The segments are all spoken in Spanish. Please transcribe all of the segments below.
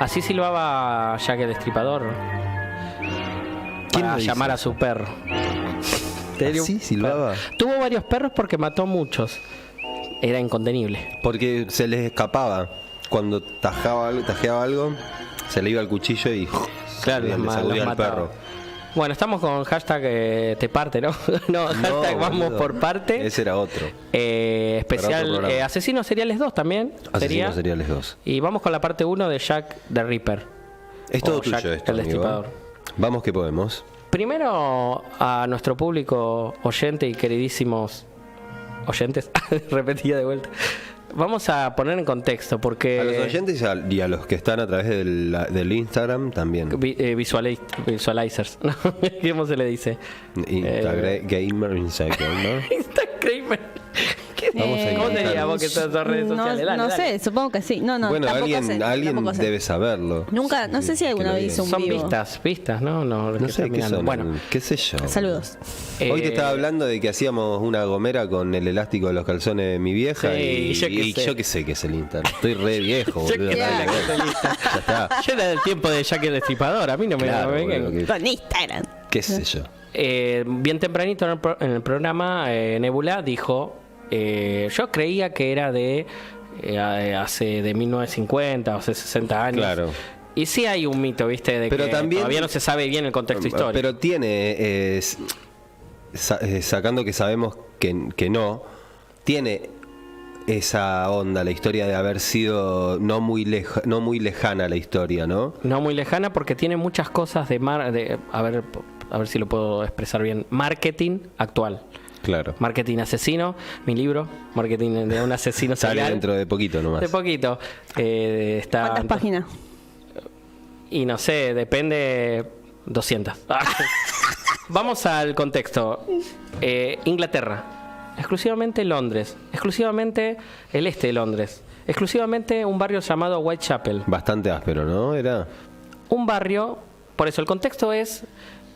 Así silbaba Jack el Destripador para llamar a su perro. ¿Así silbaba? Tuvo varios perros porque mató muchos. Era incontenible. Porque se les escapaba. Cuando tajeaba algo, se le iba el cuchillo y Claro, le sacudía al perro. Bueno, estamos con hashtag te parte, ¿no? No, hashtag vamos por parte. Ese era otro. Especial Asesinos Seriales 2 también. Asesinos Seriales 2. Y vamos con la parte 1 de Jack the Ripper. Es todo tuyo Jack esto, el Destripador. amigo. Vamos que podemos. Primero a nuestro público oyente y queridísimos oyentes, repetía de vuelta. Vamos a poner en contexto porque... A los oyentes y a los que están a través del Instagram también. Visualizers, ¿no? ¿Cómo se le dice? Gamer, Instagram. Instagramer. Vamos a ¿Cómo sería vos que estás en redes sociales? No sé, supongo que sí. No, bueno, tampoco alguien debe saberlo. Nunca, no sé si alguna vez hizo un Son vivo. vistas, ¿no? No sé qué son. Bueno, qué sé yo. Saludos. Hoy te estaba hablando de que hacíamos una gomera con el elástico de los calzones de mi vieja y yo qué sé qué es el Instagram. Estoy re viejo, boludo. Ya está. Yo era del tiempo de Jack el Destripador, a mí no me Con Instagram. ¿Qué sé yo? Bien tempranito en el programa, Nebula dijo, yo creía que era de hace de 1950 o hace 60 años. Claro. Y sí hay un mito, ¿viste? De pero que también, todavía no se sabe bien el contexto histórico. Pero tiene, sacando que sabemos que no, tiene esa onda, la historia de haber sido no muy lejana la historia, ¿no? No muy lejana porque tiene muchas cosas de a ver si lo puedo expresar bien. Marketing actual. Claro. Marketing asesino, mi libro, Marketing de un asesino serial. Sale dentro de poquito nomás. De poquito. ¿Cuántas páginas? Y no sé, depende, 200. Vamos al contexto. Inglaterra, exclusivamente Londres, exclusivamente el este de Londres, exclusivamente un barrio llamado Whitechapel. Bastante áspero, ¿no? Era un barrio, por eso el contexto es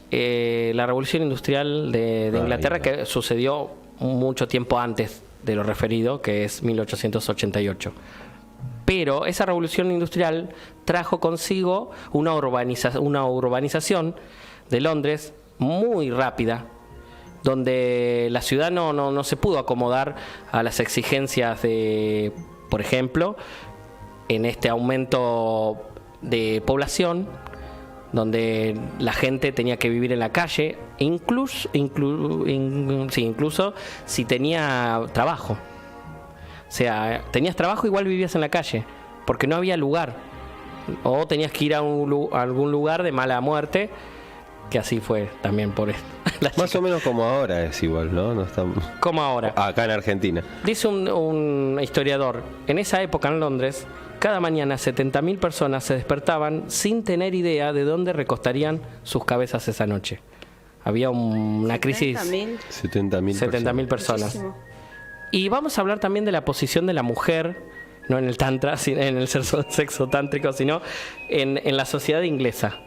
la revolución industrial de Inglaterra, que sucedió mucho tiempo antes de lo referido, que es 1888. Pero esa revolución industrial trajo consigo una urbanización de Londres muy rápida, donde la ciudad no se pudo acomodar a las exigencias de, por ejemplo, en este aumento de población, donde la gente tenía que vivir en la calle, incluso si tenía trabajo. O sea, tenías trabajo, igual vivías en la calle, porque no había lugar. O tenías que ir a algún lugar de mala muerte, que así fue también por esto. Más o menos como ahora es igual, ¿no? No estamos... Como ahora. Acá en Argentina. Dice un historiador, en esa época en Londres, cada mañana 70.000 personas se despertaban sin tener idea de dónde recostarían sus cabezas esa noche. Había una crisis. 70.000 personas. Muchísimo. Y vamos a hablar también de la posición de la mujer, no en el tantra, en el sexo tántrico, sino en la sociedad inglesa.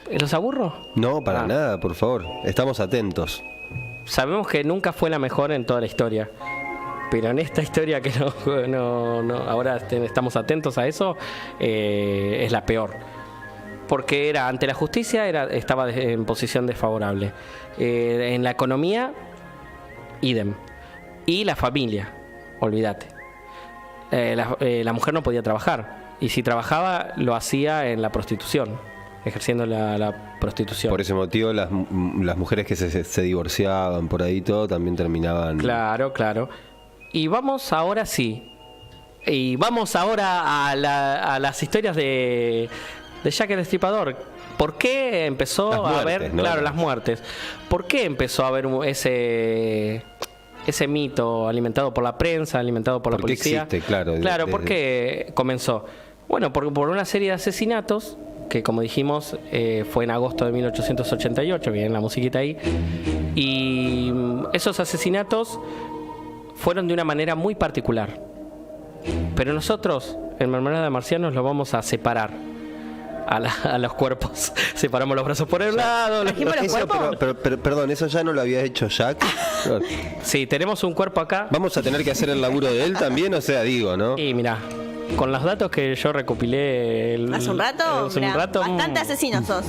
¿Los aburro? No, para nada, por favor. Estamos atentos. Sabemos que nunca fue la mejor en toda la historia, pero en esta historia que ahora estamos atentos a eso, es la peor. Porque era ante la justicia, estaba en posición desfavorable. En la economía, idem. Y la familia, olvídate. La mujer no podía trabajar. Y si trabajaba, lo hacía en la prostitución, ejerciendo la prostitución. Por ese motivo, las mujeres que se divorciaban por ahí todo también terminaban. Claro. Y vamos ahora a las historias de Jack el Destripador. ¿Por qué empezó a haber, ¿no? Claro, las muertes? ¿Por qué empezó a haber ese mito alimentado por la prensa, alimentado por la policía? Existe, claro. Claro, ¿por qué comenzó? Bueno, por una serie de asesinatos que, como dijimos, fue en agosto de 1888, bien la musiquita ahí. Y esos asesinatos fueron de una manera muy particular. Pero nosotros, en Mermelada de Marcianos, lo vamos a separar a los cuerpos. Separamos los brazos por el lado. Pero, perdón, ¿eso ya no lo había hecho Jack? Sí, tenemos un cuerpo acá. ¿Vamos a tener que hacer el laburo de él también? O sea, digo, ¿no? Y mirá, con los datos que yo recopilé Hace un rato, mirá, bastante asesinos sos.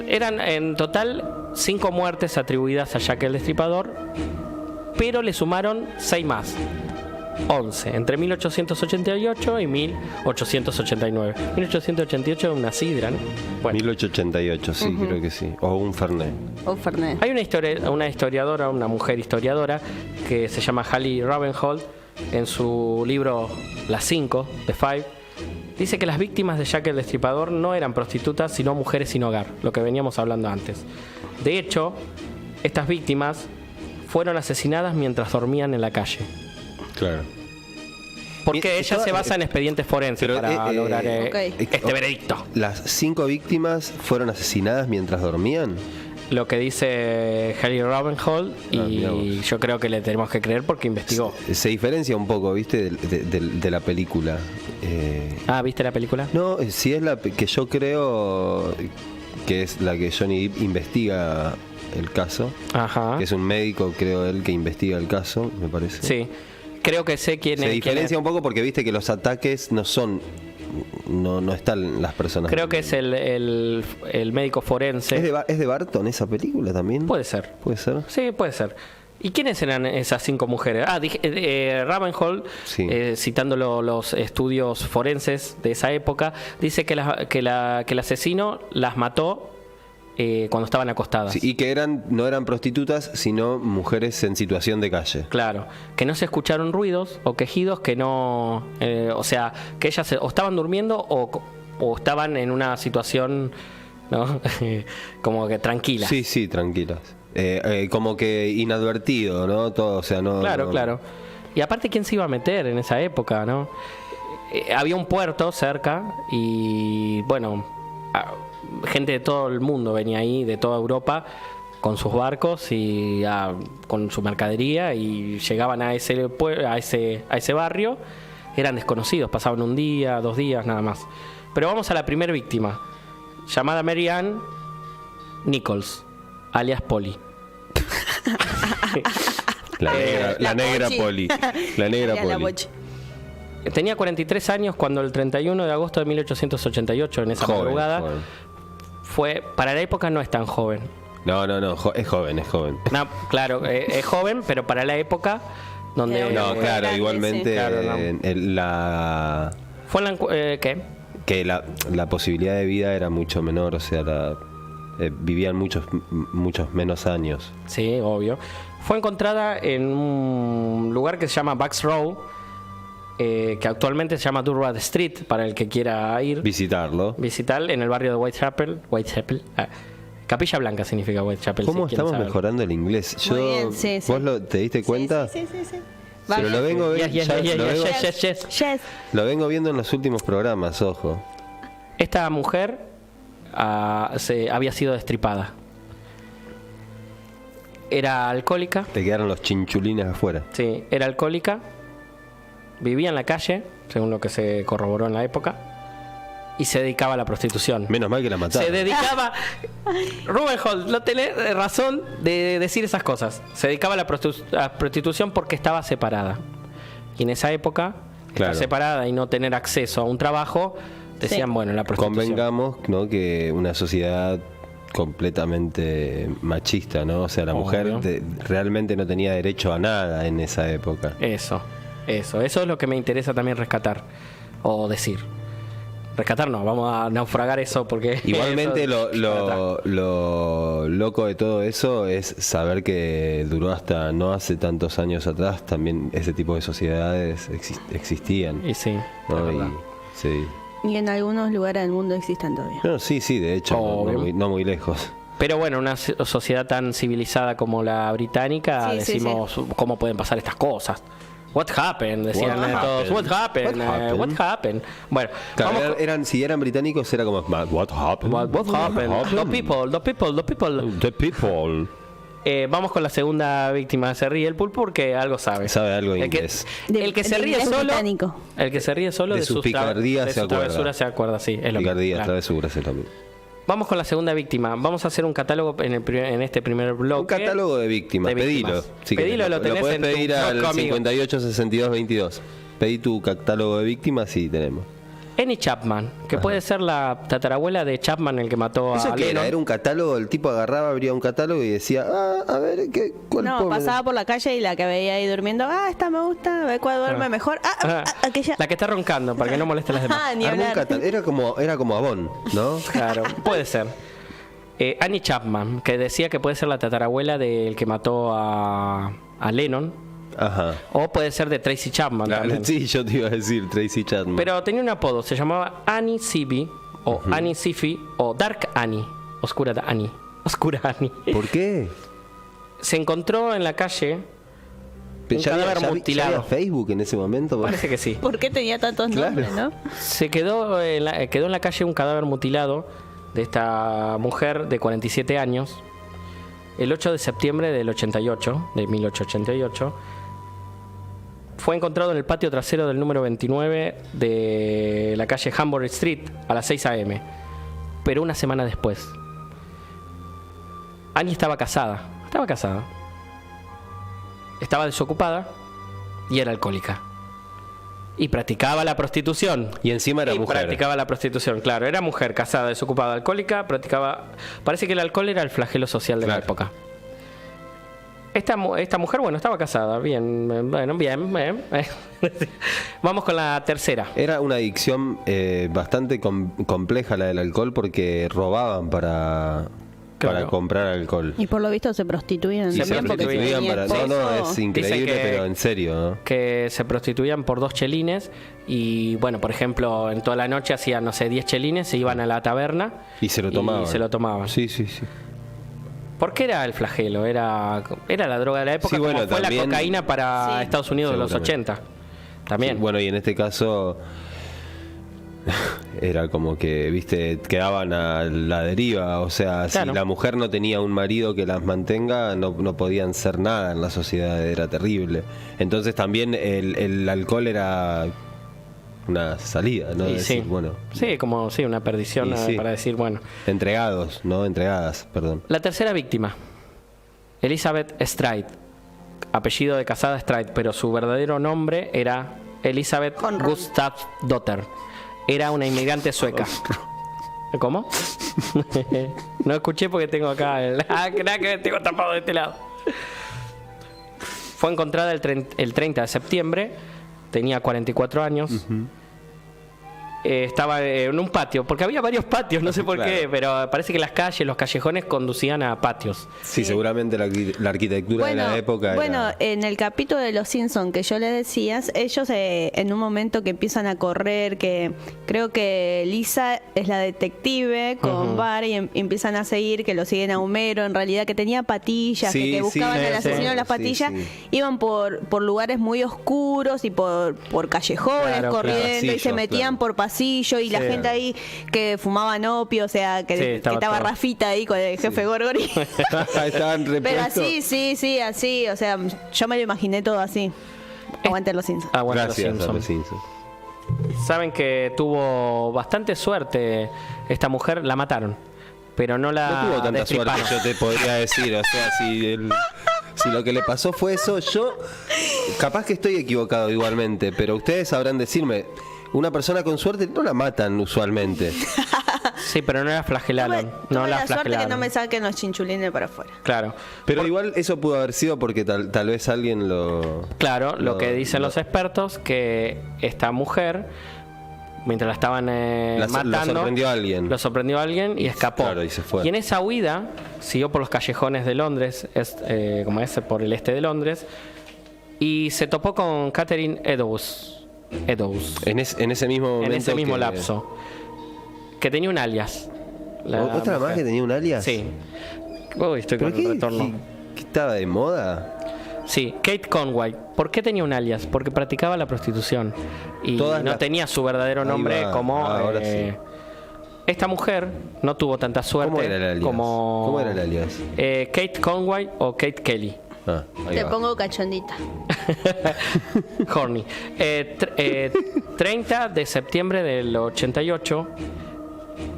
Eran en total 5 muertes atribuidas a Jack el Destripador, pero le sumaron 6 más. 11, entre 1888 y 1889. 1888 una sidra, ¿no? Bueno. 1888, sí, creo que sí. O un Fernet. Hay una historiadora, una mujer historiadora, que se llama Hallie Ravenhold, en su libro Las 5, The Five, dice que las víctimas de Jack el Destripador no eran prostitutas, sino mujeres sin hogar, lo que veníamos hablando antes. De hecho, estas víctimas fueron asesinadas mientras dormían en la calle. Claro. Porque ella se basa en expedientes forenses para lograr este veredicto. ¿Las 5 víctimas fueron asesinadas mientras dormían? Lo que dice Hallie Ravenhold, y yo creo que le tenemos que creer porque investigó. Se diferencia un poco, ¿viste? De la película. ¿Viste la película? No, sí es la que yo creo que es la que Johnny Depp investiga el caso. Ajá. Que es un médico, creo él, que investiga el caso, me parece. Sí. Creo que sé quién es. Se diferencia un poco porque viste que los ataques no son... No están las personas. Creo que es el médico forense. ¿Es de Barton esa película también? Puede ser. ¿Puede ser? Sí, puede ser. ¿Y quiénes eran esas 5 mujeres? Ravenhold, sí. Citando los estudios forenses de esa época, dice que el asesino las mató cuando estaban acostadas. Sí, y que no eran prostitutas, sino mujeres en situación de calle. Claro, que no se escucharon ruidos o quejidos, que no... o sea, que ellas o estaban durmiendo o estaban en una situación, ¿no? Como que tranquila. Sí, tranquilas. Como que inadvertido, ¿no? Todo, o sea, no... Claro. Y aparte, ¿quién se iba a meter en esa época, no? Había un puerto cerca y, bueno... gente de todo el mundo venía ahí, de toda Europa, con sus barcos y con su mercadería, y llegaban a ese barrio. Eran desconocidos, pasaban un día, 2 días, nada más. Pero vamos a la primera víctima, llamada Mary Ann Nichols, alias Polly. La negra Polly. La negra Polly. Tenía 43 años cuando el 31 de agosto de 1888, en esa madrugada, para la época no es tan joven. No, es joven. No, claro, es joven, pero para la época donde... No, claro, igualmente ¿qué? Que la posibilidad de vida era mucho menor, o sea, vivían muchos menos años. Sí, obvio. Fue encontrada en un lugar que se llama Bucks Row, que actualmente se llama Durward Street, para el que quiera ir. Visitar en el barrio de Whitechapel. Capilla Blanca significa Whitechapel. ¿Cómo estamos mejorando el inglés? Muy bien, sí. ¿Vos te diste cuenta? Sí. Pero lo vengo Yes. Lo vengo viendo en los últimos programas, ojo. Esta mujer había sido destripada. Era alcohólica. Te quedaron los chinchulines afuera. Sí, era alcohólica. Vivía en la calle, según lo que se corroboró en la época, y se dedicaba a la prostitución. Menos mal que la mataron. Se dedicaba... Ravenhold, no tenés razón de decir esas cosas. Se dedicaba a la prostitución porque estaba separada. Y en esa época, estar separada y no tener acceso a un trabajo, decían, bueno, la prostitución. Convengamos, ¿no?, que una sociedad completamente machista, ¿no? O sea, la mujer realmente no tenía derecho a nada en esa época. Eso es lo que me interesa también rescatar o decir. Rescatar no, vamos a naufragar eso porque... Igualmente lo loco de todo eso es saber que duró hasta no hace tantos años atrás, también ese tipo de sociedades existían. Y sí, ¿no? Y en algunos lugares del mundo existen todavía. No, sí, de hecho, no muy lejos. Pero bueno, una sociedad tan civilizada como la británica, decimos, ¿cómo pueden pasar estas cosas? What happened? Decían todos. What happened? Bueno, claro, si eran británicos era como what happened? What happened? The people. Vamos con la segunda víctima. Se ríe el pulpo porque algo sabe. Sabe algo inglés. El que se ríe solo de sus picardías se acuerda. Travesura se acuerda, sí. Picardías, travesuras es lo mismo. Vamos con la segunda víctima. Vamos a hacer un catálogo en este primer bloque. Un catálogo de víctimas. Pedilo. Pedilo, lo tenés puedes en pedir tu al 58 62 22. pedí tu catálogo de víctimas y tenemos. Annie Chapman, que puede ser la tatarabuela de Chapman, el que mató ¿Eso a qué Lennon. era? Era un catálogo, el tipo agarraba, abría un catálogo y decía, a ver, ¿cuál No, puedo pasaba por la calle y la que veía ahí durmiendo, esta me gusta, a ver cuál duerme mejor. Aquella. La que está roncando, para que no moleste a las demás. Ni Armó un hablar. era como Avon, ¿no? Claro, puede ser. Annie Chapman, que decía que puede ser la tatarabuela del que mató a Lennon. Ajá. O puede ser de Tracy Chapman también. Sí, yo te iba a decir Tracy Chapman. Pero tenía un apodo, se llamaba Annie Sibi, o Annie Sifi, o Dark Annie. Oscura Annie. Oscura Annie. ¿Por qué? Se encontró en la calle un cadáver mutilado. ¿Ya había Facebook en ese momento? Parece que sí. ¿Por qué tenía tantos nombres, no? Se quedó quedó en la calle un cadáver mutilado de esta mujer de 47 años el 8 de septiembre del 88, de 1888. Fue encontrado en el patio trasero del número 29 de la calle Hamburg Street a las 6 a.m., pero una semana después. Annie estaba casada. Estaba desocupada y era alcohólica. Y practicaba la prostitución. Y encima era mujer. Practicaba la prostitución, claro. Era mujer, casada, desocupada, alcohólica, practicaba... Parece que el alcohol era el flagelo social de la época. Esta mujer, bueno, estaba casada. Bien. Vamos con la tercera. Era una adicción bastante compleja la del alcohol porque robaban para comprar alcohol. Y por lo visto se prostituían. Y se también porque prostituían tenía para... esposo. No, es increíble, Dicen pero en serio, ¿no? Que se prostituían por 2 chelines y, bueno, por ejemplo, en toda la noche hacían, 10 chelines, se iban a la taberna Y se lo tomaban. Sí. ¿Por qué era el flagelo? Era la droga de la época, Sí, bueno, como fue también- la cocaína para Sí. Estados Unidos de los Seguramente. 80. También. Sí, bueno, y en este caso era como que, viste, quedaban a la deriva. O sea, Claro. si la mujer no tenía un marido que las mantenga, no podían ser nada en la sociedad, era terrible. Entonces también el alcohol era una salida, ¿no? Y Decir, sí. bueno, Sí, como una perdición Y sí. para decir, bueno. entregados, ¿no? Entregadas, perdón. La tercera víctima, Elizabeth Stride, apellido de casada Stride, pero su verdadero nombre era Elizabeth Conrad. Gustavsdotter. Era una inmigrante sueca. ¿Cómo? No escuché porque tengo acá que tengo tapado de este lado. Fue encontrada el 30 de septiembre, tenía 44 años. Estaba en un patio, porque había varios patios, no sé por Claro. qué, pero parece que las calles, los callejones conducían a patios. Sí, seguramente la arquitectura de la época Bueno, era... en el capítulo de Los Simpsons que yo les decía, ellos en un momento que empiezan a correr, que creo que Lisa es la detective con Bart y empiezan a seguir, que lo siguen a Homero, en realidad que tenía patillas, Sí, que buscaban sí, al sí, asesino de las sí, patillas, sí. iban por lugares muy oscuros y por callejones Claro, corriendo y se pasillos, metían claro. por pasillo y la Sí. gente ahí que fumaban opio, o sea, Sí, que estaba estaba todo. Rafita ahí con el jefe Gorgori. Estaban Pero repuestos. así, así, o sea, yo me lo imaginé todo así. Aguante los Simpsons. Ah, bueno, Gracias los a los Simpsons. Simpsons. Saben que tuvo bastante suerte esta mujer, la mataron, pero no la No tuvo tanta suerte, destriparon. yo te podría decir. O sea, si lo que le pasó fue eso, yo capaz que estoy equivocado igualmente, pero ustedes sabrán decirme, una persona con suerte no la matan usualmente. Sí, pero no la flagelaron. Tuve No la la suerte que flagelaron. no me saquen los chinchulines para afuera. Claro. Pero igual eso pudo haber sido porque tal vez alguien lo... Claro, lo que dicen los expertos, que esta mujer, mientras la estaban matando, lo sorprendió a alguien. Lo sorprendió a alguien y escapó. Claro, y se fue. Y en esa huida siguió por los callejones de Londres, como es por el este de Londres, y se topó con Catherine Eddowes. En ese mismo momento En ese mismo que- lapso. Que tenía un alias. la ¿Otra más mujer. que tenía un alias? Sí. Uy, estoy ¿Pero con el retorno. qué estaba de moda? Sí, Kate Conway. ¿Por qué tenía un alias? Porque practicaba la prostitución. Y Todas no las- tenía su verdadero Ahí nombre va. como... Ahora sí. Esta mujer no tuvo tanta suerte ¿Cómo era el alias? como... ¿Cómo era el alias? Kate Conway o Kate Kelly. Ah, ahí Te va. pongo cachondita. Horny. 30 de septiembre del 88.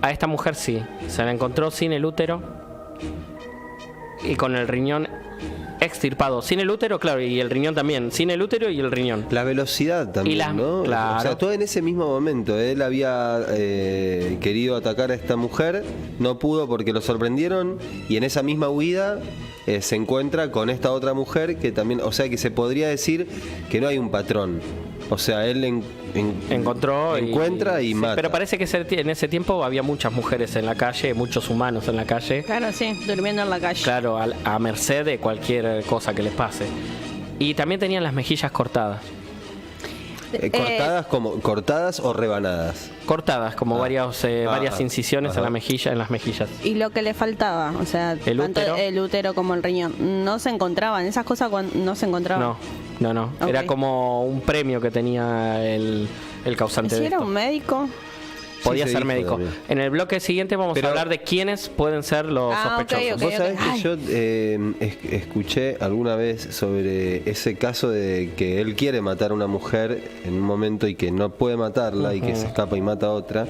A esta mujer sí. Se la encontró sin el útero y con el riñón extirpado. Sin el útero, claro, y el riñón también. Sin el útero y el riñón. La velocidad también, ¿no? Claro. O sea, todo en ese mismo momento. Él había querido atacar a esta mujer, no pudo porque lo sorprendieron, y en esa misma huida se encuentra con esta otra mujer que también, o sea, que se podría decir que no hay un patrón. O sea, él encuentra y sí, mata. pero parece que en ese tiempo había muchas mujeres en la calle, muchos humanos en la calle. Claro, sí, durmiendo en la calle. Claro, a merced de cualquier cosa que les pase. Y también tenían las mejillas cortadas. ¿Cortadas o rebanadas? Cortadas, como varias incisiones en las mejillas. Y lo que le faltaba, o sea, tanto el útero como el riñón, no se encontraban, esas cosas no se encontraban. No. Okay. Era como un premio que tenía el causante ¿Si de era esto. un médico? Podía Sí, ser se dijo médico. también. En el bloque siguiente vamos a hablar de quiénes pueden ser los sospechosos. ok. Vos sabés que yo escuché alguna vez sobre ese caso de que él quiere matar a una mujer en un momento y que no puede matarla y que se escapa y mata a otra.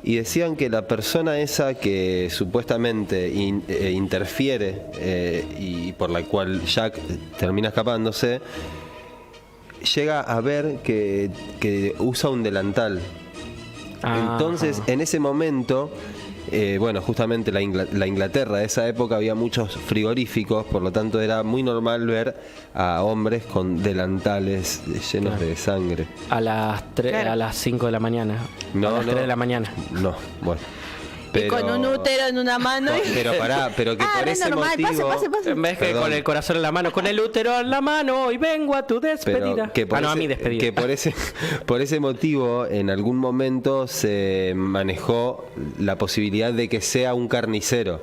Y decían que la persona esa que supuestamente interfiere y por la cual Jack termina escapándose, llega a ver que usa un delantal. Entonces, en ese momento, bueno, justamente la Inglaterra de esa época había muchos frigoríficos, por lo tanto era muy normal ver a hombres con delantales llenos de sangre. A las 5 de la mañana. No, a las 3 de la mañana. No, bueno. Y con un útero en una mano. Pero que por ese normal, motivo... pase. En vez que con el corazón en la mano, con el útero en la mano, y vengo a tu despedida. A mi despedida. Que por ese motivo, en algún momento se manejó la posibilidad de que sea un carnicero.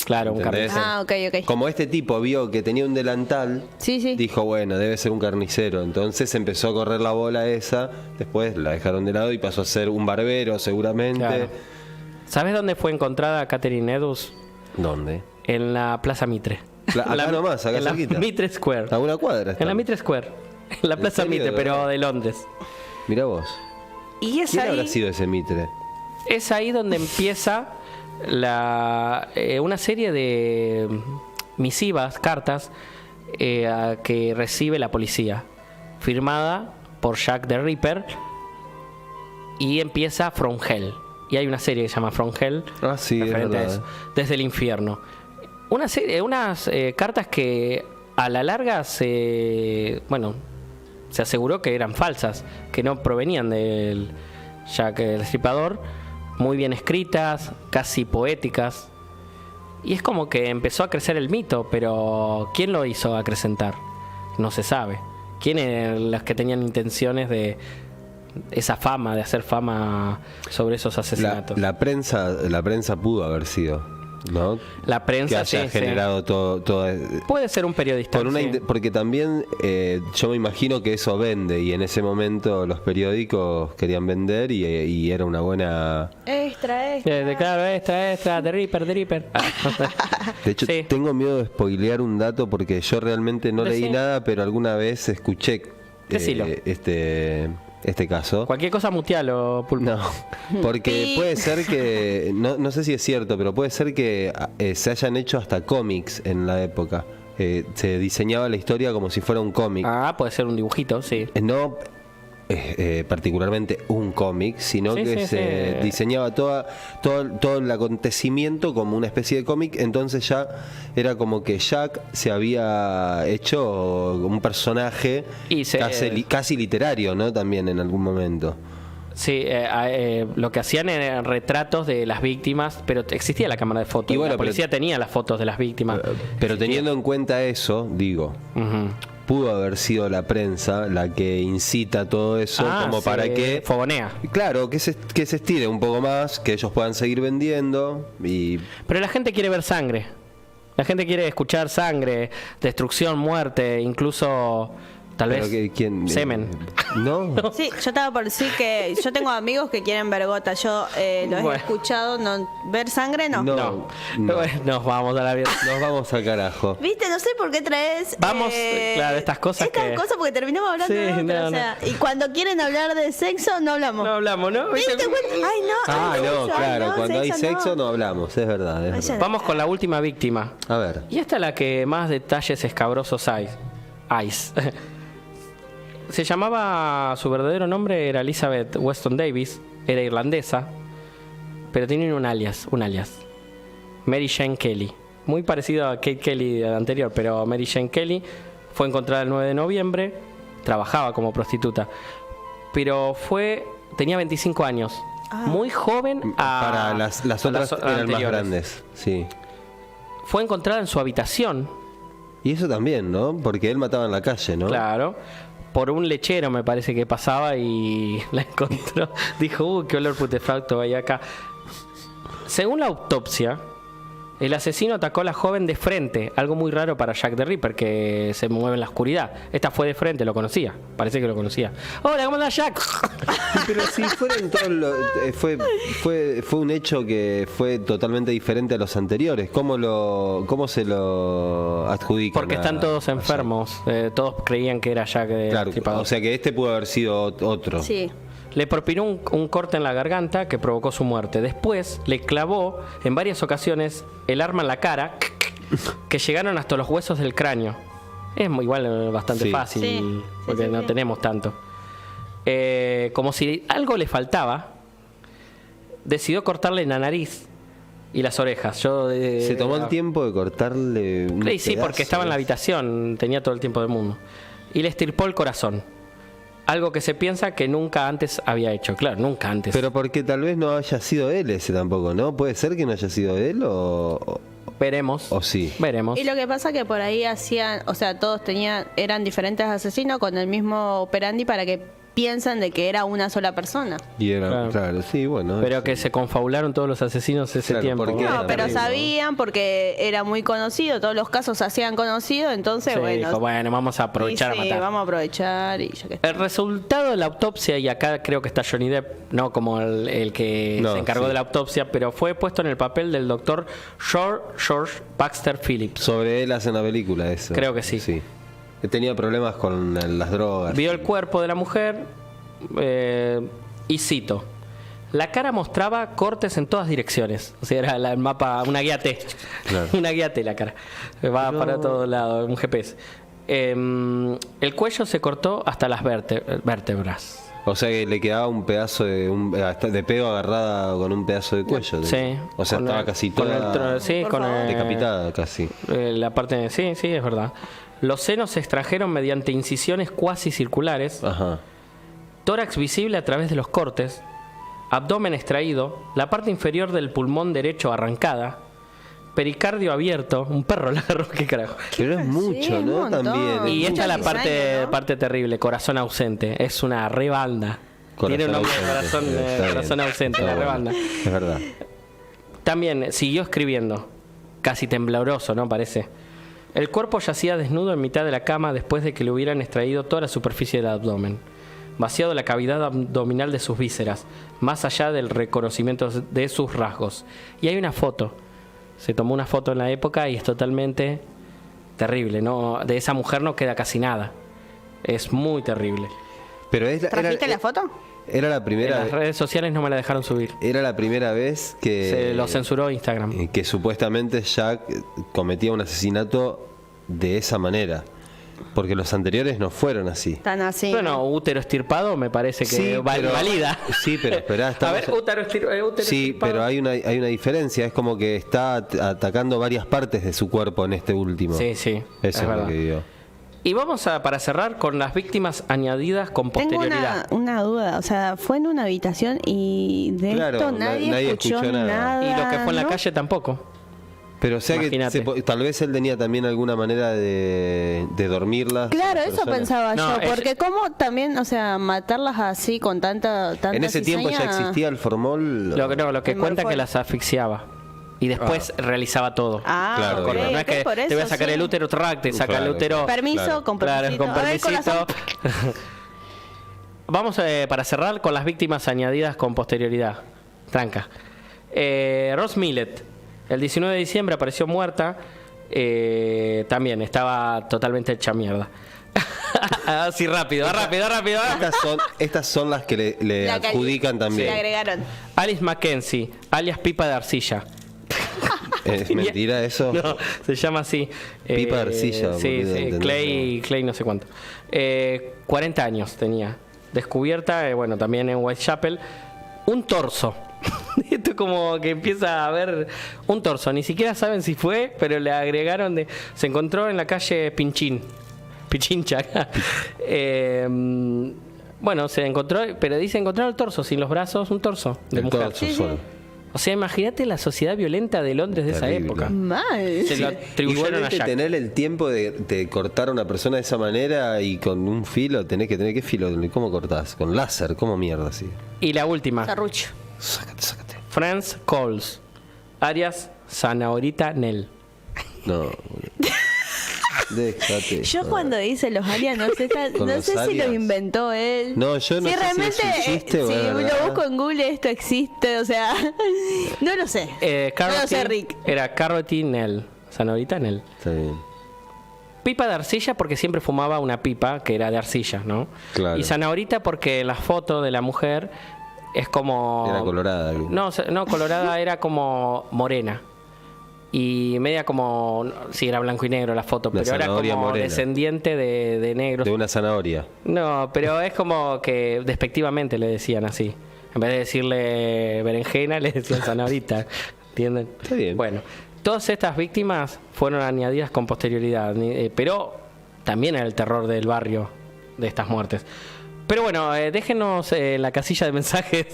Claro, un ¿Entendés? carnicero. Ok. Como este tipo vio que tenía un delantal, Sí. dijo, bueno, debe ser un carnicero. Entonces empezó a correr la bola esa, después la dejaron de lado y pasó a ser un barbero seguramente. Claro. ¿Sabes dónde fue encontrada Catherine Edus? ¿Dónde? En la Plaza Mitre. Acá nomás, acá en la cerquita. Mitre Square. A una cuadra. En la Mitre Square. En la Plaza serio, Mitre, de pero verdad? de Londres. Mirá vos. Y es ¿Quién ahí, habrá sido ese Mitre? es ahí donde empieza una serie de misivas, cartas, que recibe la policía, firmada por Jack the Ripper, y empieza From Hell. Y hay una serie que se llama From Hell, Ah, sí, es referente a verdad. eso, desde el infierno. Unas cartas que a la larga se aseguró que eran falsas, que no provenían del Jack el Destripador, muy bien escritas, casi poéticas. Y es como que empezó a crecer el mito, pero ¿quién lo hizo acrecentar? No se sabe. ¿Quién eran los que tenían intenciones de esa fama, de hacer fama sobre esos asesinatos? La prensa pudo haber sido, ¿no? La prensa, que haya sí. generado todo Puede ser un periodista. sí. porque también yo me imagino que eso vende, y en ese momento los periódicos querían vender y era una buena... Extra. Claro, extra, The Ripper. De hecho, Sí. tengo miedo de spoilear un dato porque yo realmente no leí Decí. nada, pero alguna vez escuché Decilo. este caso. Cualquier cosa mutealo, Pulpo. No, porque puede ser que, no sé si es cierto, pero puede ser que se hayan hecho hasta cómics en la época. Se diseñaba la historia como si fuera un cómic. Puede ser un dibujito, sí. No particularmente un cómic, sino Sí, que sí, se sí. diseñaba todo el acontecimiento como una especie de cómic. Entonces ya era como que Jack se había hecho un personaje Y casi literario, ¿no? También en algún momento. Sí, lo que hacían eran retratos de las víctimas, pero existía la cámara de fotos. Y bueno, la policía tenía las fotos de las víctimas. Pero teniendo en cuenta eso, digo, Ujú. pudo haber sido la prensa la que incita todo eso, como sí, para que... fogonea. Claro, que se estire un poco más, que ellos puedan seguir vendiendo y... Pero la gente quiere ver sangre. La gente quiere escuchar sangre, destrucción, muerte, incluso Tal Pero vez ¿quién? semen. ¿No? Sí, yo estaba por decir que yo tengo amigos que quieren ver gota. Yo los Bueno. he escuchado. No, ¿ver sangre? No. No. Bueno, nos vamos a la vida. Nos vamos al carajo. ¿Viste? No sé por qué traes. Vamos, claro, estas cosas Estas que- cosas porque terminamos hablando Sí, de otra. no, o sea, y cuando quieren hablar de sexo, no hablamos. No hablamos, ¿no? ¿Viste? Bueno, ay, no. Ah, ay, no, sexo, ay, claro. no, Cuando hay sexo no hablamos, es verdad. Es Ay, verdad. Vamos con la última víctima. A ver. Y esta es la que más detalles escabrosos hay. Se llamaba, su verdadero nombre era Elizabeth Weston Davis, era irlandesa, pero tenía un alias. Mary Jane Kelly. Muy parecido a Kate Kelly anterior, pero Mary Jane Kelly fue encontrada el 9 de noviembre, trabajaba como prostituta, pero tenía 25 años. Muy joven Para las otras eran más anteriores. grandes. Sí. Fue encontrada en su habitación. Y eso también, ¿no? Porque él mataba en la calle, ¿no? Claro. Por un lechero me parece que pasaba y la encontró. Dijo, qué olor putefacto hay acá. Según la autopsia, el asesino atacó a la joven de frente, algo muy raro para Jack the Ripper, que se mueve en la oscuridad. Esta fue de frente, lo conocía, parece que lo conocía. Hola, ¿cómo andás, Jack? Pero si fueron todos fue un hecho que fue totalmente diferente a los anteriores. ¿Cómo se lo adjudican? Porque están todos a enfermos, todos creían que era Jack de Jack? Claro, Destripador. o sea que este pudo haber sido otro. Sí. Le propinó un corte en la garganta que provocó su muerte. Después le clavó en varias ocasiones el arma en la cara que llegaron hasta los huesos del cráneo. Es igual bastante Sí. fácil Sí, porque sí, no sí. tenemos tanto. Como si algo le faltaba, decidió cortarle la nariz y las orejas. Se tomó el tiempo de cortarle un Sí, porque pedazo. estaba en la habitación, tenía todo el tiempo del mundo. Y le estirpó el corazón. Algo que se piensa que nunca antes había hecho. Claro, nunca antes. Pero porque tal vez no haya sido él ese tampoco, ¿no? ¿Puede ser que no haya sido él o Veremos. sí? Veremos. Y lo que pasa que por ahí hacían, o sea, todos eran diferentes asesinos con el mismo operandi para que piensan de que era una sola persona. Y era, Claro. claro, sí, bueno. Pero sí. que se confabularon todos los asesinos ese Claro, tiempo. porque No, era pero terrible, ¿no? sabían porque era muy conocido, todos los casos se hacían conocidos, entonces Sí, bueno. dijo, bueno, vamos a aprovechar sí, a matar. vamos a aprovechar y ya que El resultado de la autopsia, y acá creo que está Johnny Depp, no como el que No, se encargó sí. de la autopsia, pero fue puesto en el papel del doctor George Baxter Phillips. Sobre él hace una película eso. Creo que sí. Sí. Que tenía problemas con las drogas. Vio el cuerpo de la mujer y cito: la cara mostraba cortes en todas direcciones. O sea, era el mapa, una guía T. Claro. Una guía T la cara. Va para todos lados, un GPS. El cuello se cortó hasta las vértebras. O sea que le quedaba un pedazo de pego agarrada con un pedazo de cuello. Sí. O sea, Con estaba el- casi con el toda sí, Por con favor. el- decapitada casi. la parte sí, es verdad. Los senos se extrajeron mediante incisiones cuasi circulares. Ajá. Tórax visible a través de los cortes, abdomen extraído, la parte inferior del pulmón derecho arrancada, pericardio abierto, un perro largo, qué carajo. Pero es mucho, un ¿no? montón. También. Y esta es la Mucho parte, cizaña, ¿no? parte terrible, corazón ausente. Es una rebanda. Tiene un nombre de corazón, Está bien. corazón ausente, Está la bueno. rebanda. Es verdad. También siguió escribiendo, casi tembloroso, ¿no? Parece. El cuerpo yacía desnudo en mitad de la cama después de que le hubieran extraído toda la superficie del abdomen, vaciado la cavidad abdominal de sus vísceras, más allá del reconocimiento de sus rasgos. Y hay una foto. Se tomó una foto en la época y es totalmente terrible, ¿no? De esa mujer no queda casi nada. Es muy terrible. Pero ¿Trajiste la foto? Era la En primera las redes sociales no me la dejaron subir. era la primera vez que Se lo censuró Instagram. que supuestamente Jack cometía un asesinato de esa manera. Porque los anteriores no fueron así. Tan así. Bueno, útero estirpado me parece que Sí, pero- valida. Sí, pero esperá, A estamos- ver, útero Sí, estirpado. pero hay una diferencia. Es como que está atacando varias partes de su cuerpo en este último. Sí, sí, Eso es es lo verdad. que digo. Y vamos para cerrar con las víctimas añadidas con Tengo posterioridad. una duda, o sea, fue en una habitación y de Claro, esto nadie nadie escuchó escuchó nada. nada. Y lo que fue en la ¿no? calle tampoco. Pero o sea que Imagínate. tal vez él tenía también alguna manera de dormirlas. Claro, a las eso personas. pensaba No, yo, porque cómo también, o sea, matarlas así con tanta En ese tiempo ya cizaña? existía el formol. Lo que El cuenta que Morfol. las asfixiaba. Y después realizaba todo. Claro, ok, claro. No es ok, que por te voy a eso, sacar sí. el útero, track, te saca Claro, el útero. Permiso, Claro. con Claro, permisito. con A ver, permisito. corazón. Vamos para cerrar con las víctimas añadidas con posterioridad. Tranca. Rose Millet, el 19 de diciembre apareció muerta. También estaba totalmente hecha mierda. Así rápido. Estas son las que le La cali- adjudican también. Le agregaron. Alice Mackenzie, alias Pipa de Arcilla. ¿Es mentira eso? No, se llama así. Pipa de arcilla, Sí, boludo, sí, ¿entendés? Clay no sé cuánto. 40 años tenía. Descubierta, bueno, también en Whitechapel. Un torso. Esto como que empieza a ver un torso. Ni siquiera saben si fue, pero le agregaron de... Se encontró en la calle Pichincha. Bueno, se encontró, pero dice encontrar el torso, sin los brazos, un torso de El mujer. torso Sí, sí. solo. O sea, imagínate la sociedad violenta de Londres de Terrible. esa época. Mal. Se lo atribuyeron a Igualmente Jack. tener el tiempo de cortar a una persona de esa manera y con un filo, tenés que tener ¿qué filo? ¿Cómo cortás? Con láser, ¿cómo mierda así? Y la última, Carrucho. Sácate. Franz Coles, alias Zanahorita Nell. No. Déjate. Yo cuando hice los aliens no sé, Con no los sé si aliens. los inventó él. No, yo no sé si realmente, eso existe o si es lo verdad. busco en Google esto existe, o sea, no lo sé. No lo sé, Rick. Era Carrotty Nell. Zanahorita Nell. Está bien. Pipa de arcilla porque siempre fumaba una pipa que era de arcilla, ¿no? Claro. Y zanahorita porque la foto de la mujer es como... Era colorada. No, colorada era como morena. Y media como... Sí, era blanco y negro la foto, Una pero era zanahoria como morena. descendiente de negros. De una zanahoria. No, pero es como que despectivamente le decían así. En vez de decirle berenjena, le decían zanahorita. ¿Entienden? Está bien. Bueno, todas estas víctimas fueron añadidas con posterioridad, pero también era el terror del barrio de estas muertes. Pero bueno, déjenos en la casilla de mensajes.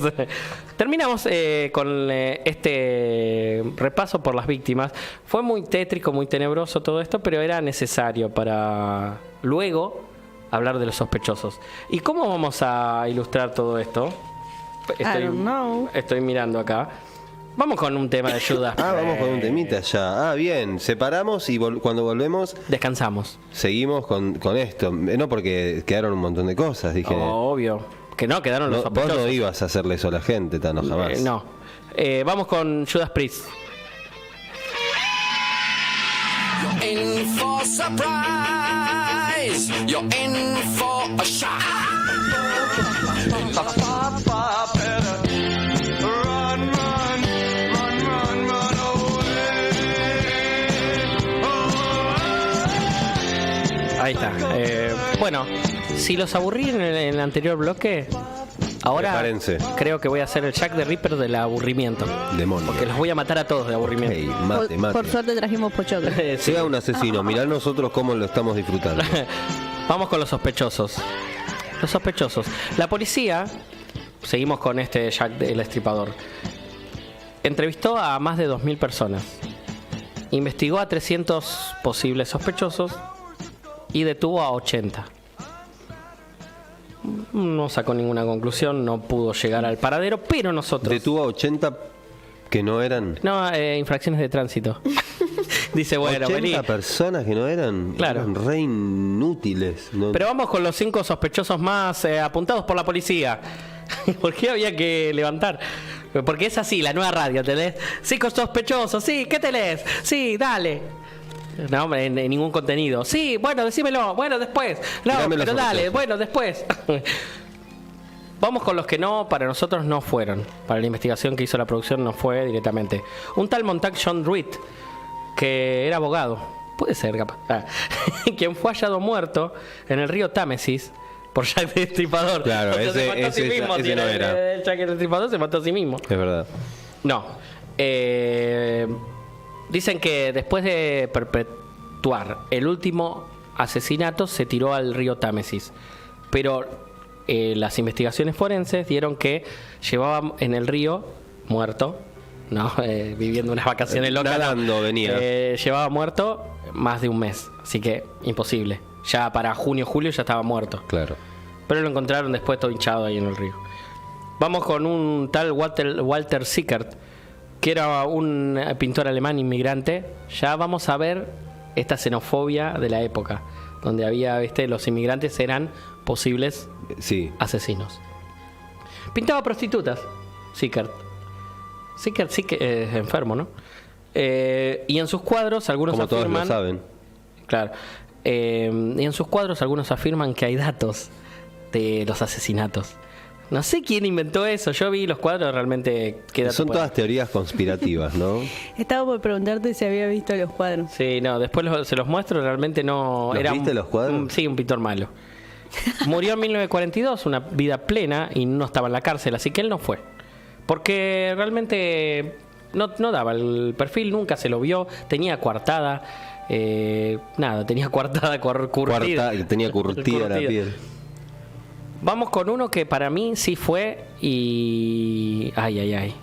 Terminamos con este repaso por las víctimas. Fue muy tétrico, muy tenebroso todo esto, pero era necesario para luego hablar de los sospechosos. ¿Y cómo vamos a ilustrar todo esto? I don't know. Estoy mirando acá. Vamos con un tema de ayuda. Vamos con un temita ya. Bien, separamos y cuando volvemos Descansamos. seguimos con esto. No porque quedaron un montón de cosas, dije. Obvio. Que no, quedaron los No, vos sospechosos. no ibas a hacerle eso a la gente, Tano, jamás. No. Vamos con Judas Priest. You're in for surprise. You're in for a shock. Ahí está. Bueno, si los aburrí en el anterior bloque, ahora Prepárense. creo que voy a hacer el Jack the Ripper del aburrimiento. Demonio. Porque los voy a matar a todos de aburrimiento. Hey, Por, mate. por suerte trajimos pochoclo. Sí. Sea un asesino, mirá nosotros cómo lo estamos disfrutando. Vamos con los sospechosos. Los sospechosos. La policía, seguimos con este Jack el Estripador, entrevistó a más de 2.000 personas. Investigó a 300 posibles sospechosos y detuvo a 80. No sacó ninguna conclusión, no pudo llegar al paradero, pero nosotros... Detuvo a 80 que no eran. No, infracciones de tránsito. Dice, bueno, 80 vení. personas que no eran. Claro. Eran re inútiles. No- Pero vamos con los 5 sospechosos más apuntados por la policía. ¿Por qué había que levantar? Porque es así, la nueva radio, ¿te lees? 5 sospechosos, sí, ¿qué te lees? Sí, dale. No, hombre, en ningún contenido. Sí, bueno, decímelo, bueno, después. No, Tirame los pero dale, sospechosos. bueno, después. Vamos con los que no, para nosotros no fueron. Para la investigación que hizo la producción no fue directamente. Un tal Montague John Druitt, que era abogado, puede ser capaz, quien fue hallado muerto en el río Támesis por Jack el Destripador. Claro, O sea, se ese- mató a sí ese- mismo, ese tiene- no era. el Jack el Destripador se mató a sí mismo. Es verdad. No. Dicen que después de perpetuar el último asesinato se tiró al río Támesis. Pero las investigaciones forenses dieron que llevaba en el río muerto, ¿no? Viviendo unas vacaciones locas. Nadando venía. Llevaba muerto más de un mes. Así que imposible. Ya para junio, julio ya estaba muerto. Claro. Pero lo encontraron después todo hinchado ahí en el río. Vamos con un tal Walter Sickert, que era un pintor alemán inmigrante, ya vamos a ver esta xenofobia de la época, donde había, los inmigrantes eran posibles Sí. asesinos. Pintaba prostitutas, Sickert. Sickert sí que es enfermo, ¿no? Y en sus cuadros algunos Como todos lo afirman... saben. Claro. Y en sus cuadros algunos afirman que hay datos de los asesinatos. No sé quién inventó eso. Yo vi los cuadros, realmente... ¿qué dato Son puede- todas teorías conspirativas, ¿no? Estaba por preguntarte si había visto los cuadros. Sí, no, después se los muestro, realmente no... ¿Los viste los cuadros? Sí, un pintor malo. Murió en 1942, una vida plena, y no estaba en la cárcel, así que él no fue. Porque realmente no daba el perfil, nunca se lo vio, tenía coartada, tenía coartada, curtida. Tenía curtida la piel. Vamos con uno que para mí sí fue y... Ay.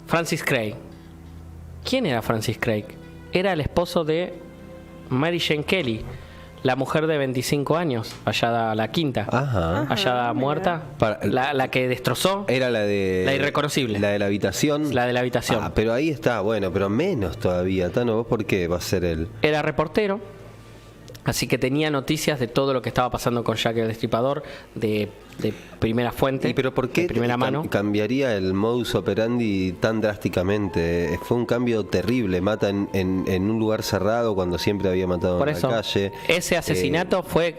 Francis Craig. ¿Quién era Francis Craig? Era el esposo de Mary Jane Kelly, la mujer de 25 años, hallada la quinta. Ajá. Hallada muerta. La que destrozó. Era la de... La irreconocible. La de la habitación. La de la habitación. Ah, pero ahí está, bueno, pero menos todavía. Tano, ¿vos por qué va a ser él? Era reportero, así que tenía noticias de todo lo que estaba pasando con Jack el Destripador de primera fuente, ¿Y pero por qué de primera mano. cambiaría el modus operandi tan drásticamente? Fue un cambio terrible. Mata en un lugar cerrado cuando siempre había matado Por en eso, la calle. ese asesinato fue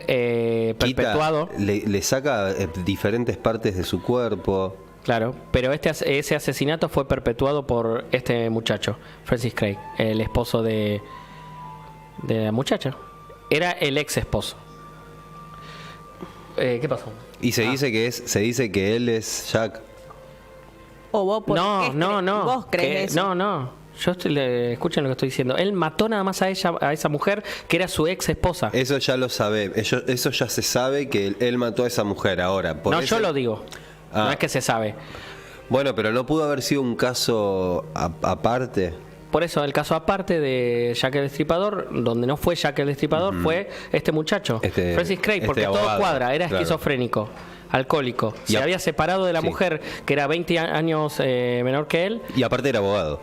Quita- perpetuado. le saca diferentes partes de su cuerpo. Claro, pero ese asesinato fue perpetuado por este muchacho, Francis Craig, el esposo de la muchacha. Era el ex esposo. ¿Qué pasó? Y se dice que él es Jack. O vos por qué No. vos crees eso. No. Escuchen lo que estoy diciendo. Él mató nada más a esa mujer que era su ex esposa. Eso ya lo sabe. Eso ya se sabe que él mató a esa mujer ahora. No, yo lo digo. Ah. No es que se sabe. Bueno, pero no pudo haber sido un caso aparte. Por eso, el caso aparte de Jack el Destripador, donde no fue Jack el Destripador, fue este muchacho, Francis Craig, porque todo abogado, cuadra, era claro. esquizofrénico, alcohólico, Y se a- había separado de la sí. mujer que era 20 años menor que él Y aparte era abogado.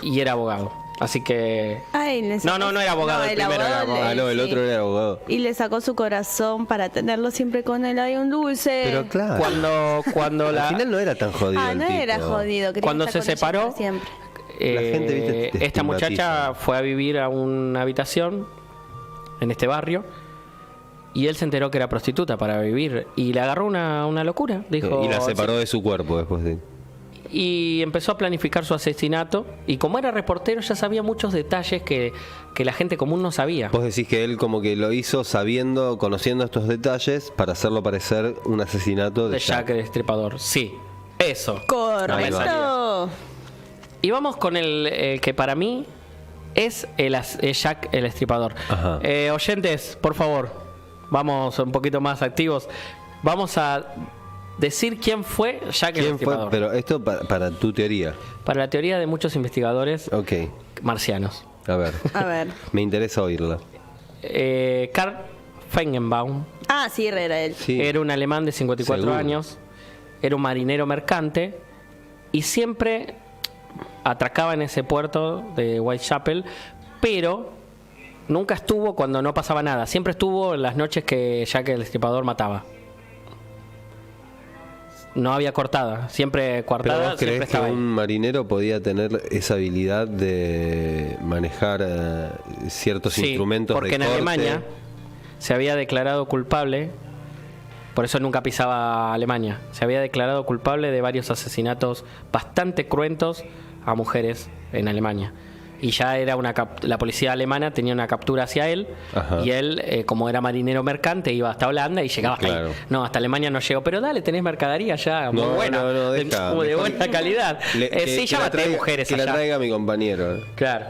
y era abogado. Así que... Ay, le sacó- No era abogado, el primero era abogado. Ah, no, el otro era abogado. Y le sacó su corazón para tenerlo siempre con él. Hay un dulce. Pero claro. Cuando Al final no era tan jodido. Ah, no el era tipo. jodido. quería Cuando estar se con ella separó, para siempre. La gente, viste, te esta muchacha estigmatiza. fue a vivir a una habitación en este barrio y él se enteró que era prostituta para vivir y le agarró una locura. Dijo, Y la separó de su cuerpo después de. y empezó a planificar su asesinato y como era reportero ya sabía muchos detalles que la gente común no sabía. Vos decís que él como que lo hizo conociendo estos detalles para hacerlo parecer un asesinato De Jack el Destripador, sí, eso. Correcto. Y vamos con el que para mí es Jack el Destripador. Ajá. Oyentes, por favor, vamos un poquito más activos. Vamos a decir quién fue Jack el ¿Quién fue? Destripador. Pero esto para tu teoría. Para la teoría de muchos investigadores Ok, marcianos. a ver. A ver. Me interesa oírla. Karl Feigenbaum Ah, sí, era él. Sí. era un alemán de 54 Seguro. años, era un marinero mercante y siempre atracaba en ese puerto de Whitechapel, pero nunca estuvo cuando no pasaba nada, siempre estuvo en las noches que Jack el Destripador mataba. No había cortada, siempre ¿Pero coartada, vos siempre crees que estaba ahí. un marinero podía tener esa habilidad de manejar ciertos Sí, instrumentos porque de en corte? Alemania se había declarado culpable, por eso nunca pisaba Alemania, se había declarado culpable de varios asesinatos bastante cruentos a mujeres en Alemania. Y ya era la policía alemana tenía una captura hacia él. Ajá. Y él, como era marinero mercante, iba hasta Holanda y llegaba hasta Claro. ahí. No, hasta Alemania no llegó, pero dale, tenés mercadería ya muy No, buena, no, de deja, de mejor buena calidad. Sí, ya la maté traiga- mujeres que la allá. traiga mi compañero. Claro.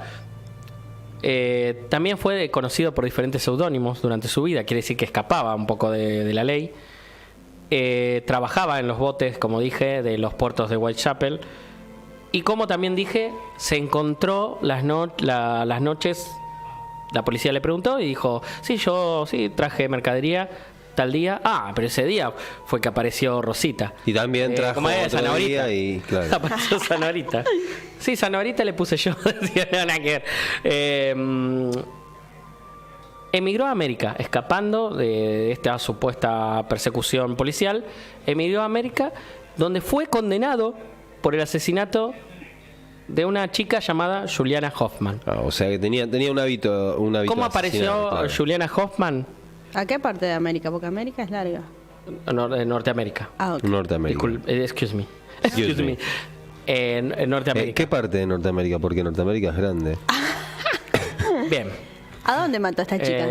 También fue conocido por diferentes seudónimos durante su vida, quiere decir que escapaba un poco de la ley. Trabajaba en los botes, como dije, de los puertos de Whitechapel. Y como también dije, se encontró las noches, la policía le preguntó y dijo, sí, yo sí traje mercadería, tal día. Ah, pero ese día fue que apareció Rosita. Y también trajo ¿cómo es? otro Zanaborita. día y claro. Apareció Zanaborita. Sí, Zanaborita le puse yo. Decía, no, nada que ver. Emigró a América, escapando de esta supuesta persecución policial. Emigró a América, donde fue condenado por el asesinato de una chica llamada Juliana Hoffman. Ah, o sea que tenía un hábito ¿Cómo de apareció asesinato, claro. Juliana Hoffman? ¿A qué parte de América? Porque América es larga. En Norteamérica. Ah, ok. Norteamérica. Excuse me. Excuse me. En Norteamérica. ¿Qué parte de Norteamérica? Porque Norteamérica es grande. Bien. ¿A dónde mató a esta chica?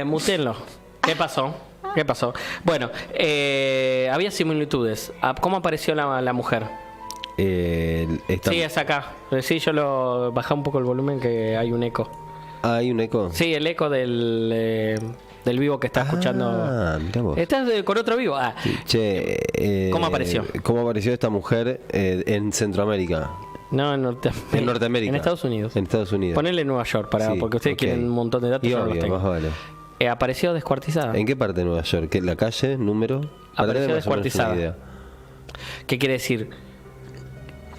Mutenlo. ¿Qué pasó? ¿Qué pasó? Bueno, había similitudes. ¿Cómo apareció la mujer? Sí, es acá. Sí, yo lo bajé un poco el volumen que hay un eco. Ah, ¿hay un eco? Sí, el eco del vivo que está escuchando. Ah, mirá vos. Estás con otro vivo. Ah. Che, ¿Cómo apareció? ¿Cómo apareció esta mujer en Centroamérica? No, en Norteamérica. En Norteamérica. En Estados Unidos. En Estados Unidos. Ponele Nueva York, Sí, porque ustedes ok. quieren un montón de datos. Y Yo no los obvio, tengo. más vale. Apareció descuartizada. ¿En qué parte de Nueva York? ¿Qué, la calle? ¿Número? Para tener Apareció más o menos descuartizada. una idea. ¿Qué quiere decir?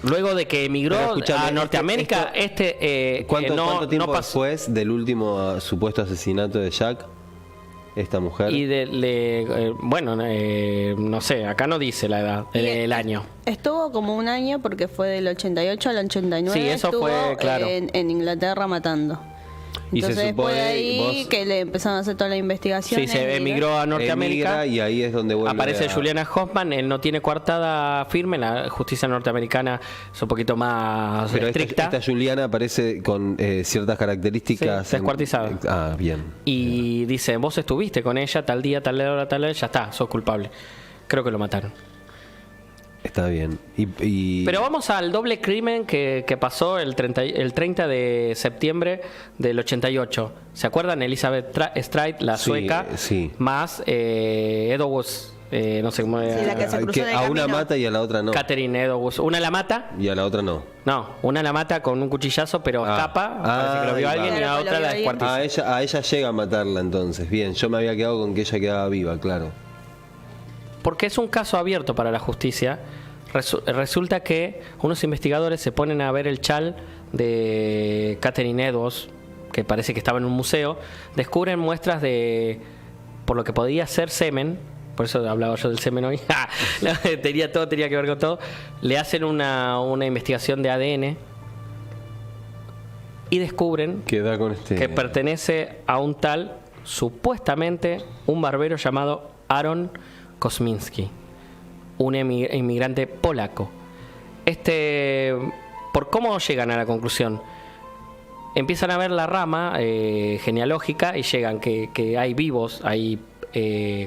Luego de que emigró Pero escúchame, a Norteamérica, ¿Cuánto tiempo no pasó. después del último supuesto asesinato de Jack? Esta mujer. Y no sé, acá no dice la edad, el año. Estuvo como un año porque fue del 88 al 89. Sí, eso estuvo fue, claro. en Inglaterra matando. Y se Entonces después de supone, ahí vos- que le empezaron a hacer toda la investigación. Sí, se emigró a Norteamérica. Emigra y ahí es donde vuelve Aparece a- Juliana Hoffman, él no tiene coartada firme, la justicia norteamericana es un poquito más Pero estricta. esta Juliana aparece con ciertas características. Sí, descuartizada. Ah, bien. Y dice, vos estuviste con ella tal día, tal hora, tal hora, ya está, sos culpable. Creo que lo mataron. Está bien. Pero vamos al doble crimen que pasó el 30 de septiembre del 88. ¿Se acuerdan? Elizabeth Stride, la Sí, sueca, sí. más Edowus, no sé cómo Sí, la que se cruzó en el a una camino. mata y a la otra no. Catherine Edowus. Una la mata, Y a la otra no. no, una la mata con un cuchillazo, pero Ah. escapa, parece que lo vio ahí va. alguien, y la Claro, que otra lo la vio alguien. descuartiza. A ella llega a matarla entonces. Bien, yo me había quedado con que ella quedaba viva, claro. Porque es un caso abierto para la justicia. Resulta que unos investigadores se ponen a ver el chal de Catherine Edwards, que parece que estaba en un museo, descubren muestras de, por lo que podía ser semen, por eso hablaba yo del semen hoy, todo tenía que ver con todo, le hacen una investigación de ADN y descubren Queda con este. que pertenece a un tal, supuestamente, un barbero llamado Aaron Kosminski, un inmigrante polaco. ¿Por cómo llegan a la conclusión? Empiezan a ver la rama genealógica y llegan que hay vivos, hay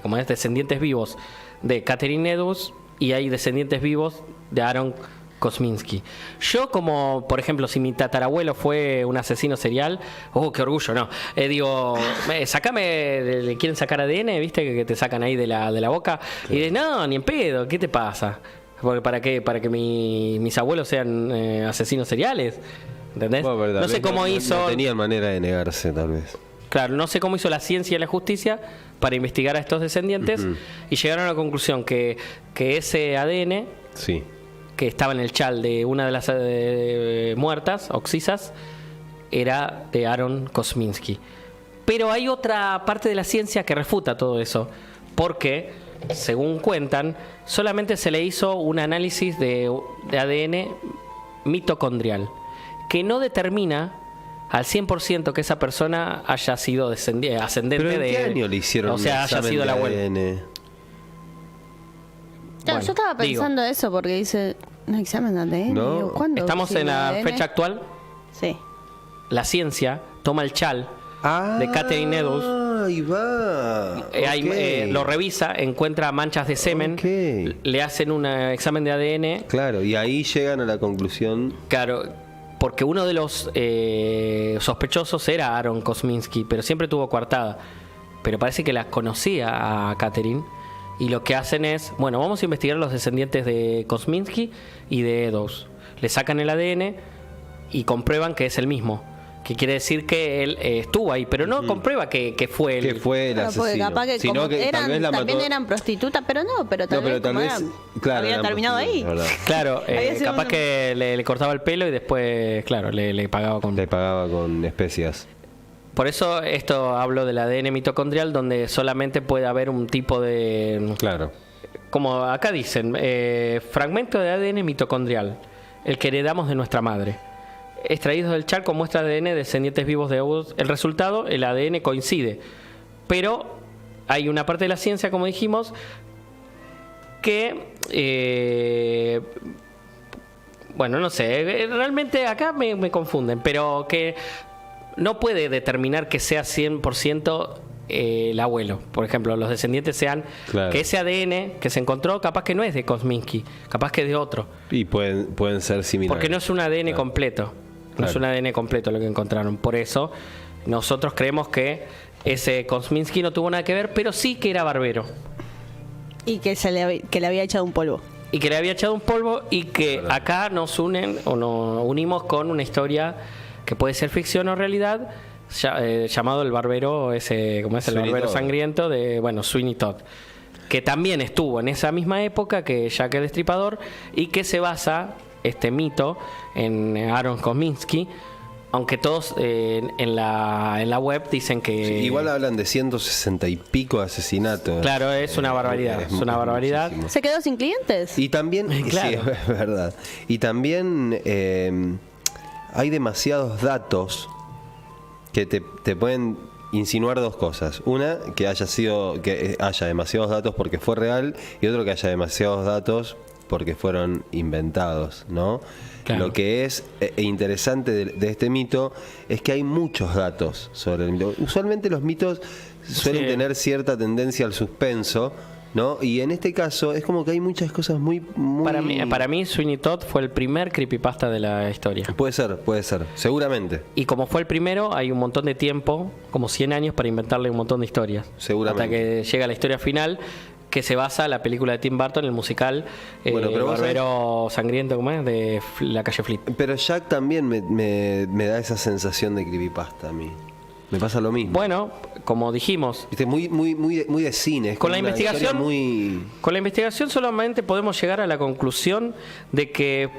como es, descendientes vivos de Catherine Edwards y hay descendientes vivos de Aaron Kosminski. Yo, como por ejemplo, si mi tatarabuelo fue un asesino serial, qué orgullo, no. Le quieren sacar ADN, viste que te sacan ahí de la boca. Y de no, ni en pedo, ¿qué te pasa? Porque ¿para qué? ¿Para que mis abuelos sean asesinos seriales? ¿Entendés? Bueno, pero tal No sé vez cómo hizo. No tenían manera de negarse, tal vez. Claro, no sé cómo hizo la ciencia y la justicia para investigar a estos descendientes y llegaron a la conclusión que ese ADN Sí. que estaba en el chal de una de las muertas, Oxisas, era de Aaron Kosminski. Pero hay otra parte de la ciencia que refuta todo eso, porque, según cuentan, solamente se le hizo un análisis de ADN mitocondrial, que no determina al 100% que esa persona haya sido ascendente ¿Pero en de... qué año le hicieron o sea, un haya examen sido de la abuela. ADN? Claro, yo estaba pensando eso porque dice, no examen de ADN. No. Digo, ¿cuándo Estamos en hicieron la ADN? fecha actual. Sí. La ciencia toma el chal de Catherine Edwards. Ahí va. Ok. Lo revisa, encuentra manchas de semen, Ok. le hacen un examen de ADN, Claro, y ahí llegan a la conclusión. claro, porque uno de los sospechosos era Aaron Kosminski, pero siempre tuvo coartada. Pero parece que la conocía a Catherine. Y lo que hacen es, bueno, vamos a investigar los descendientes de Kosminski y de Edwards. Le sacan el ADN y comprueban que es el mismo. que quiere decir que él estuvo ahí, pero no comprueba que fue él. Que fue el Claro, porque asesino. capaz que, Sino como que tal eran, vez la también mató- eran prostitutas, pero No, pero tal como vez, claro, había eran terminado ahí. prostitutas, ¿verdad? Claro, Había sido capaz una- que le cortaba el pelo y después, claro, le pagaba con... Le pagaba con especias. Por eso esto hablo del ADN mitocondrial, donde solamente puede haber un tipo de... Claro. Como acá dicen, fragmento de ADN mitocondrial, el que heredamos de nuestra madre. Extraídos del charco muestra ADN de descendientes vivos de ambos. El resultado, el ADN coincide. Pero hay una parte de la ciencia, como dijimos, que... bueno, no sé, realmente acá me confunden, pero que no puede determinar que sea 100% el abuelo. Por ejemplo, los descendientes sean... Claro. Que ese ADN que se encontró capaz que no es de Kosminski, capaz que es de otro. Y pueden ser similares. Porque no es un ADN Claro. completo. No es un Claro. ADN completo lo que encontraron. Por eso nosotros creemos que ese Kosminski no tuvo nada que ver, pero sí que era barbero. Y que que le había echado un polvo. Y que le había echado un polvo y que acá nos unen o nos unimos con una historia que puede ser ficción o realidad, llamado el barbero, ese, ¿cómo es? El Sweeney barbero Todd. sangriento de, bueno, Sweeney Todd. Que también estuvo en esa misma época que Jack el Destripador y que se basa este mito en Aaron Kosminski, aunque todos en la web dicen que... Sí, igual hablan de 160 y pico asesinatos. Claro, es una barbaridad, es una barbaridad. muchísimo. ¿Se quedó sin clientes? Y también, Claro. sí, es verdad. Y también hay demasiados datos que te pueden insinuar dos cosas. Una, que haya demasiados datos porque fue real, y otro, que haya demasiados datos porque fueron inventados, ¿no? Claro. Lo que es interesante de este mito es que hay muchos datos sobre el mito. Usualmente los mitos suelen Sí. tener cierta tendencia al suspenso, ¿no? Y en este caso es como que hay muchas cosas muy... Para mí Sweeney Todd fue el primer creepypasta de la historia. Puede ser, seguramente. Y como fue el primero, hay un montón de tiempo, como 100 años, para inventarle un montón de historias. Seguramente. Hasta que llega la historia final, que se basa en la película de Tim Burton, el musical Bueno, pero vos Barbero Sangriento, ¿cómo es? De la calle Flip. Pero Jack también me da esa sensación de creepypasta a mí. Me pasa lo mismo. Bueno, como dijimos, Viste, muy de cine. Es Con como la una investigación- historia muy... con la investigación solamente podemos llegar a la conclusión de que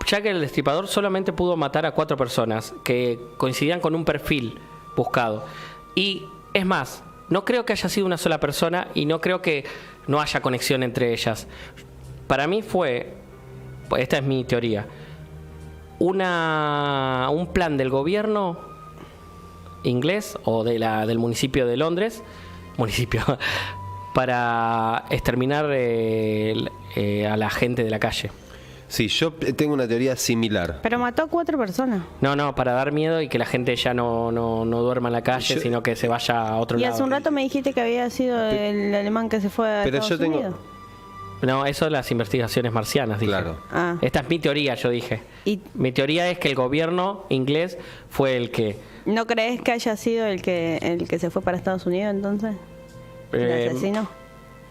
Jack el Destripador solamente pudo matar a 4 personas que coincidían con un perfil buscado. Y es más, no creo que haya sido una sola persona y no creo que no haya conexión entre ellas. Para mí fue, esta es mi teoría, un plan del gobierno inglés o del municipio de Londres, para exterminar a la gente de la calle. Sí, yo tengo una teoría similar. Pero mató a 4 personas. No, para dar miedo y que la gente ya no duerma en la calle, Yo- sino que se vaya a otro Y lado. hace un rato me dijiste que había sido el alemán que se fue a Pero Estados yo tengo... Unidos. No, eso es las investigaciones marcianas, dije. Claro. Ah. Esta es mi teoría, yo dije. ¿Y Mi teoría es que el gobierno inglés fue el que... no crees que haya sido el que se fue para Estados Unidos entonces? ¿El eh, asesino?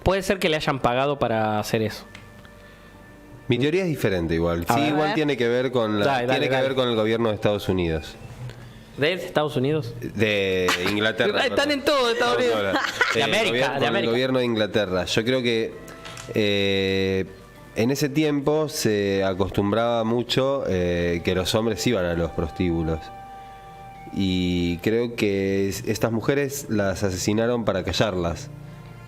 puede ser que le hayan pagado para hacer eso. Mi teoría es diferente igual. A Sí, ver. igual tiene que ver con Dale, tiene que dale. ver con el gobierno de Estados Unidos. ¿De Estados Unidos? De Inglaterra. Están perdón. en todo Estados Unidos. De América, con de el América. gobierno de Inglaterra. Yo creo que en ese tiempo se acostumbraba mucho que los hombres iban a los prostíbulos. Y creo que estas mujeres las asesinaron para callarlas,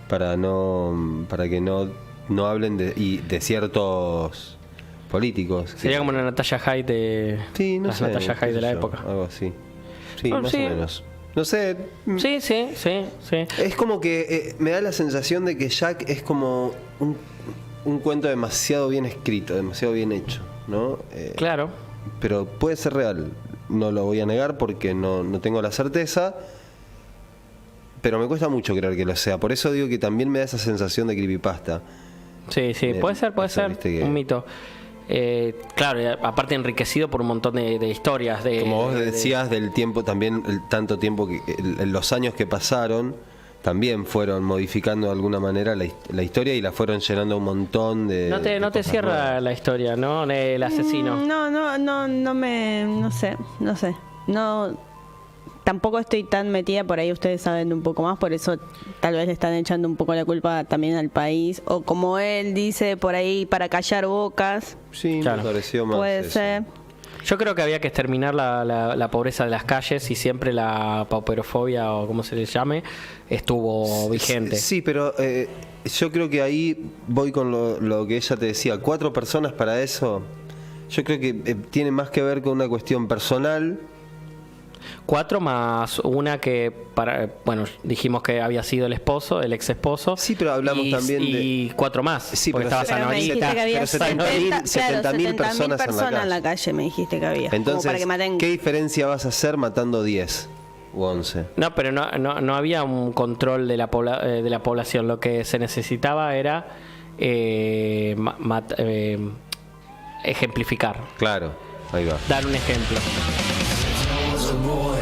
para que no hablen de ciertos políticos. Sería como una Natasha Hyde de... Sí, no las sé. Natasha qué Hyde de sé la yo, época. Algo así. Sí, Bueno, más sí. o menos. No sé. Sí. Es como que me da la sensación de que Jack es como un cuento demasiado bien escrito, demasiado bien hecho, ¿no? Claro. Pero puede ser real. No lo voy a negar porque no tengo la certeza. Pero me cuesta mucho creer que lo sea. Por eso digo que también me da esa sensación de creepypasta. Sí, puede ser, viste que- un mito. Claro, y aparte enriquecido por un montón de historias. Como vos decías del tiempo también, tanto tiempo que los años que pasaron también fueron modificando de alguna manera la historia y la fueron llenando un montón de... No te cosas cierra nuevas. la historia, ¿no? El asesino. No sé. No, tampoco estoy tan metida, por ahí ustedes saben un poco más, por eso tal vez le están echando un poco la culpa también al país, o como él dice, por ahí para callar bocas, Sí, Claro. me pareció más puede eso. ser. Yo creo que había que exterminar la pobreza de las calles y siempre la pauperofobia o como se le llame estuvo vigente. Sí, pero yo creo que ahí voy con lo que ella te decía. 4 personas para eso, yo creo que tiene más que ver con una cuestión personal. 4 más una que, bueno, dijimos que había sido el esposo, el ex esposo. Sí, pero hablamos también y 4 más. Sí, porque pero estaba Pero me Sanabria. dijiste que había pero 70.000 personas en la calle, me dijiste que había. como Entonces, para que maten. ¿qué diferencia vas a hacer matando 10 u 11? No, pero no había un control de la población. Lo que se necesitaba era ejemplificar, Claro, ahí va. dar un ejemplo. was a boy